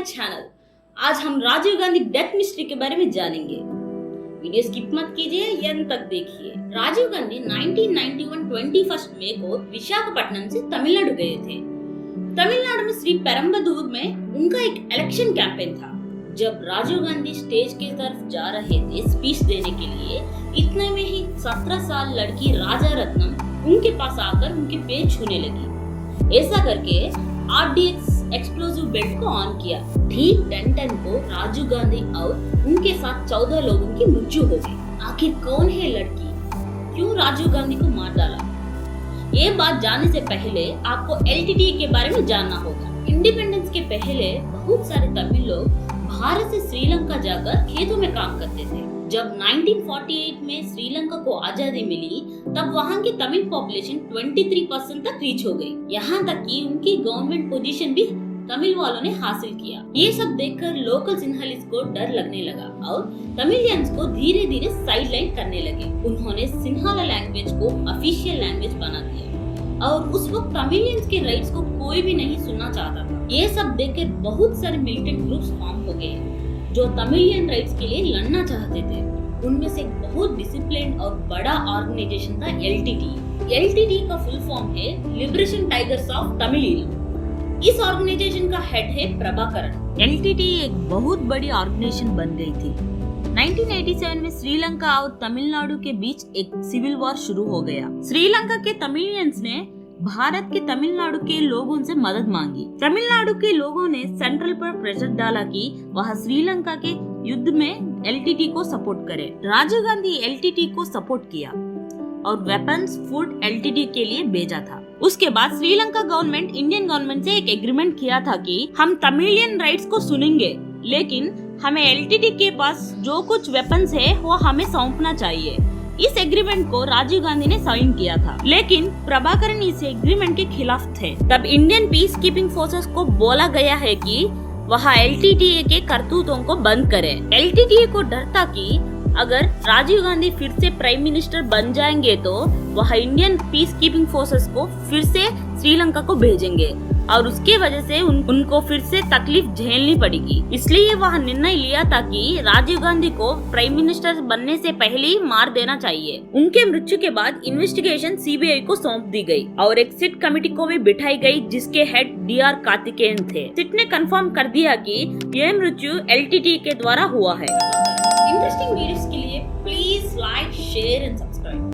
Channel. आज हम Rajiv Gandhi death mystery के बारे में जानेंगे। वीडियो स्किप मत कीजिए, अंत तक देखिए। राजीव गांधी 1991 21 मई को विशाखापट्टनम से तमिलनाडु गए थे। तमिलनाडु में श्री पेरम्बदूर में उनका एक इलेक्शन कैंपेन था। जब राजीव गांधी स्टेज की तरफ जा रहे थे स्पीच देने के लिए, इतने में ही 17 साल लड़की राजा रत्नम उनके पास आकर उनके पैर छूने लगी। ऐसा करके RDX एक्सप्लोसिव बेल्ट को ऑन किया। ठीक 10 को राजीव गांधी और उनके साथ 14 लोगों की मृत्यु हो गई। आखिर कौन है लड़की, क्यों राजीव गांधी को मार डाला? ये बात जानने से पहले आपको LTTE के बारे में जानना होगा। इंडिपेंडेंस के पहले बहुत सारे तमिल लोग भारत से श्रीलंका जाकर खेतों में काम करते थे। जब 1948 में श्रीलंका को आजादी मिली, तब वहां की तमिल पॉपुलेशन 23% तक रीच हो गई। यहाँ तक कि उनकी गवर्नमेंट पोजीशन भी तमिल वालों ने हासिल किया। ये सब देखकर लोकल सिन्हालीज को डर लगने लगा और तमिलियंस को धीरे धीरे साइडलाइन करने लगे। उन्होंने सिन्हाला लैंग्वेज को ऑफिशियल लैंग्वेज बना दिया और उस वक्त तमिलियंस के राइट्स को कोई भी नहीं सुनना चाहता था। ये सब देखकर बहुत सारे मिलिटेंट ग्रुप्स फॉर्म हो गए जो तमिलियन राइट्स के लिए लड़ना चाहते थे। उनमें से एक बहुत डिसिप्लिन और बड़ा ऑर्गेनाइजेशन था LTTE। LTTE का फुल फॉर्म है लिबरेशन टाइगर्स ऑफ तमिलनाडु। इस ऑर्गेनाइजेशन का हेड है प्रभाकरन। LTTE एक बहुत बड़ी ऑर्गेनाइजेशन बन गई थी। 1987 में श्रीलंका और तमिलनाडु के बीच एक सिविल वॉर शुरू हो गया। श्रीलंका के तमिलियंस ने भारत के तमिलनाडु के लोगों से मदद मांगी। तमिलनाडु के लोगों ने सेंट्रल पर प्रेशर डाला कि वह श्रीलंका के युद्ध में LTTE को सपोर्ट करे। राजीव गांधी LTTE को सपोर्ट किया और वेपन्स फूड LTTE के लिए भेजा था। उसके बाद श्रीलंका गवर्नमेंट इंडियन गवर्नमेंट से एक एग्रीमेंट किया था कि हम तमिलियन राइट्स को सुनेंगे, लेकिन हमें LTTE के पास जो कुछ वेपन्स है वो हमें सौंपना चाहिए। इस एग्रीमेंट को राजीव गांधी ने साइन किया था, लेकिन प्रभाकरन इस एग्रीमेंट के खिलाफ थे। तब इंडियन पीस कीपिंग फोर्सेस को बोला गया है कि वह LTTE के करतूतों को बंद करे। LTTE को डर था कि अगर राजीव गांधी फिर से प्राइम मिनिस्टर बन जाएंगे तो वह इंडियन पीस कीपिंग फोर्सेस को फिर से श्रीलंका को भेजेंगे और उसके वजह से उनको फिर से तकलीफ झेलनी पड़ेगी। इसलिए वह निर्णय लिया था कि राजीव गांधी को प्राइम मिनिस्टर बनने से पहले ही मार देना चाहिए। उनके मृत्यु के बाद इन्वेस्टिगेशन CBI को सौंप दी गई और एक सिट कमेटी को भी बिठाई गई जिसके हेड DR कार्तिकेयन थे। सिट ने कंफर्म कर दिया कि यह मृत्यु LTTE के द्वारा हुआ है। इंटरेस्टिंग वीडियोस के लिए प्लीज लाइक, शेयर एंड